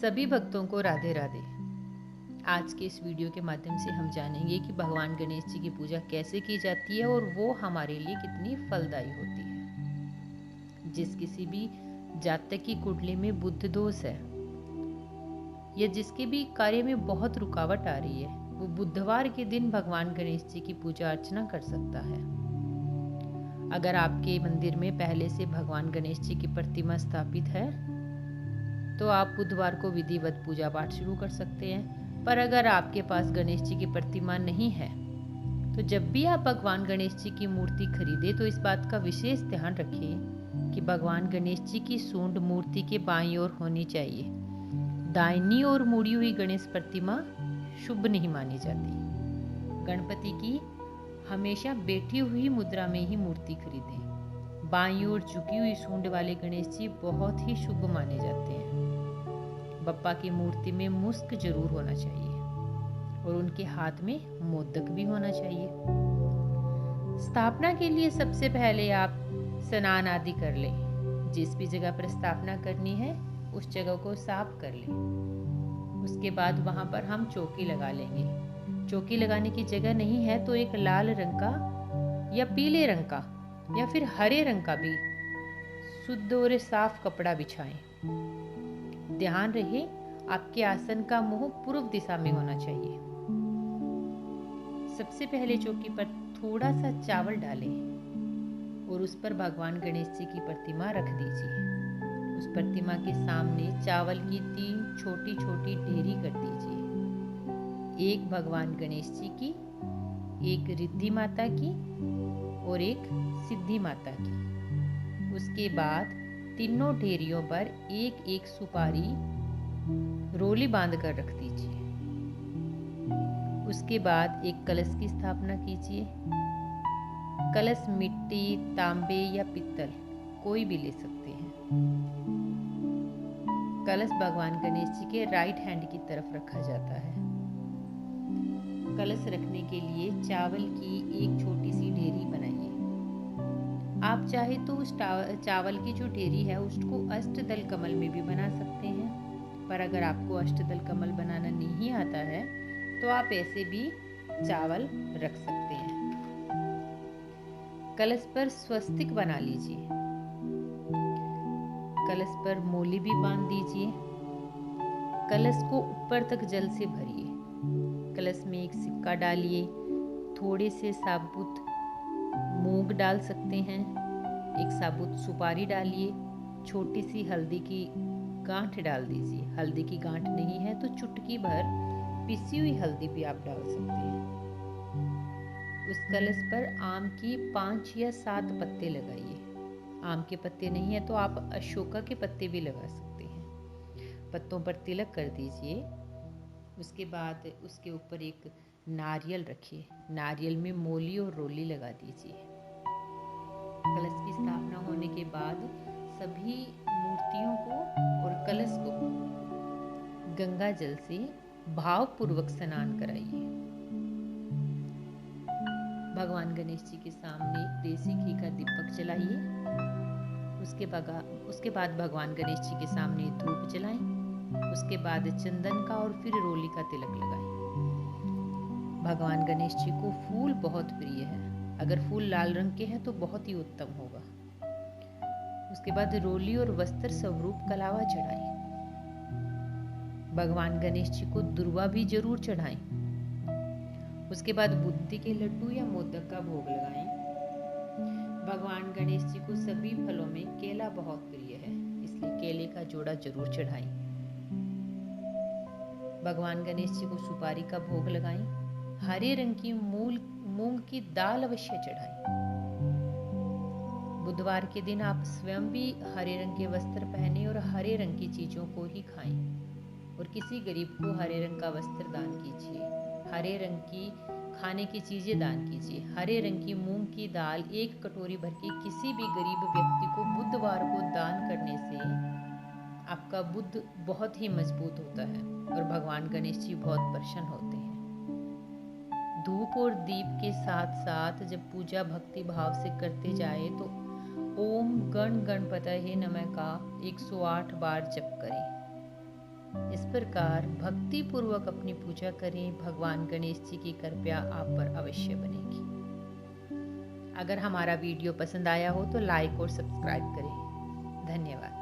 सभी भक्तों को राधे राधे। आज के इस वीडियो के माध्यम से हम जानेंगे कि भगवान गणेश जी की पूजा कैसे की जाती है और वो हमारे लिए कितनी फलदायी होती है। जिस किसी भी जातक की कुंडली में बुध दोष है या जिसके भी कार्य में बहुत रुकावट आ रही है, वो बुधवार के दिन भगवान गणेश जी की पूजा अर्चना कर सकता है। अगर आपके मंदिर में पहले से भगवान गणेश जी की प्रतिमा स्थापित है तो आप बुधवार को विधिवत पूजा पाठ शुरू कर सकते हैं। पर अगर आपके पास गणेश जी की प्रतिमा नहीं है तो जब भी आप भगवान गणेश जी की मूर्ति खरीदें तो इस बात का विशेष ध्यान रखें कि भगवान गणेश जी की सूंड मूर्ति के बाईं ओर होनी चाहिए। दाहिनी ओर मुड़ी हुई गणेश प्रतिमा शुभ नहीं मानी जाती। गणपति की हमेशा बैठी हुई मुद्रा में ही मूर्ति खरीदें। बाईं ओर झुकी हुई सूंड वाले गणेश जी बहुत ही शुभ माने जाते हैं। बप्पा की मूर्ति में मुस्क जरूर होना चाहिए और उनके हाथ में मोदक भी होना चाहिए। स्थापना के लिए सबसे पहले आप स्नान आदि कर लें। जिस भी जगह पर स्थापना करनी है उस जगह को साफ कर लें। उसके बाद वहां पर हम चौकी लगा लेंगे। चौकी लगाने की जगह नहीं है तो एक लाल रंग का या पीले रंग का या फिर हरे रंग का भी शुद्ध और साफ कपड़ा बिछाएं। ध्यान रहे आपके आसन का मुंह पूर्व दिशा में होना चाहिए। सबसे पहले चौकी पर थोड़ा सा चावल डालें और उस पर भगवान गणेश जी की प्रतिमा रख दीजिए। उस प्रतिमा के सामने चावल की 3 छोटी छोटी ढेरी कर दीजिए। एक भगवान गणेश जी की, एक रिद्धि माता की और एक सिद्धि माता की। उसके बाद तीनों ढेरियों पर एक एक सुपारी रोली बांध कर रख दीजिए। उसके बाद एक कलश की स्थापना कीजिए। कलश मिट्टी, तांबे या पित्तल कोई भी ले सकते हैं। कलश भगवान गणेश जी के राइट हैंड की तरफ रखा जाता है। कलश रखने के लिए चावल की एक छोटी सी ढेरी बनाइए। आप चाहे तो उस चावल की जो ढेरी है उसको अष्टदल कमल में भी बना सकते हैं। पर अगर आपको अष्टदल कमल बनाना नहीं आता है तो आप ऐसे भी चावल रख सकते हैं। कलश पर स्वस्तिक बना लीजिए। कलश पर मोली भी बांध दीजिए। कलश को ऊपर तक जल से भरिए। कलश में एक सिक्का डालिए। थोड़े से साबुत मूंग डाल सकते हैं। एक साबुत सुपारी डालिए। छोटी सी हल्दी की गांठ डाल दीजिए। हल्दी की गांठ नहीं है तो चुटकी भर पिसी हुई हल्दी भी आप डाल सकते हैं। उस कलश पर आम की 5 या 7 पत्ते लगाइए। आम के पत्ते नहीं है तो आप अशोका के पत्ते भी लगा सकते हैं। पत्तों पर तिलक कर दीजिए। उसके बाद उसके ऊपर एक नारियल रखिए। नारियल में मोली और रोली लगा दीजिए। कलश की स्थापना होने के बाद सभी मूर्तियों को और कलश को गंगा जल से भावपूर्वक स्नान कराइए। भगवान गणेश जी के सामने देसी घी का दीपक जलाइए। उसके बाद भगवान गणेश जी के सामने धूप जलाएं। उसके बाद चंदन का और फिर रोली का तिलक लगाएं। भगवान गणेश जी को फूल बहुत प्रिय है। अगर फूल लाल रंग के हैं तो बहुत ही उत्तम होगा। उसके बाद रोली और वस्त्र स्वरूप कलावा चढ़ाएं। भगवान गणेश जी को दुर्वा भी जरूर चढ़ाएं। उसके बाद बुंदी के लड्डू या मोदक का भोग लगाएं। भगवान गणेश जी को सभी फलों में केला बहुत प्रिय है, इसलिए केले का जोड़ा जरूर चढ़ाएं। भगवान गणेश जी को सुपारी का भोग लगाएं। हरे रंग की मूंग की दाल अवश्य चढ़ाएं। बुधवार के दिन आप स्वयं भी हरे रंग के वस्त्र पहने और हरे रंग की चीजों को ही खाएं और किसी गरीब को हरे रंग का वस्त्र दान कीजिए। हरे रंग की खाने की चीजें दान कीजिए। हरे रंग की मूंग की दाल 1 कटोरी भर के किसी भी गरीब व्यक्ति को बुधवार को दान करने से आपका बुद्ध बहुत ही मजबूत होता है और भगवान गणेश जी बहुत प्रसन्न होते हैं। धूप और दीप के साथ साथ जब पूजा भक्ति भाव से करते जाए तो ओम गण गणपतये नमः का 108 बार जप करें। प्रकार भक्ति पूर्वक अपनी पूजा करें, भगवान गणेश जी की कृपा आप पर अवश्य बनेगी। अगर हमारा वीडियो पसंद आया हो तो लाइक और सब्सक्राइब करें। धन्यवाद।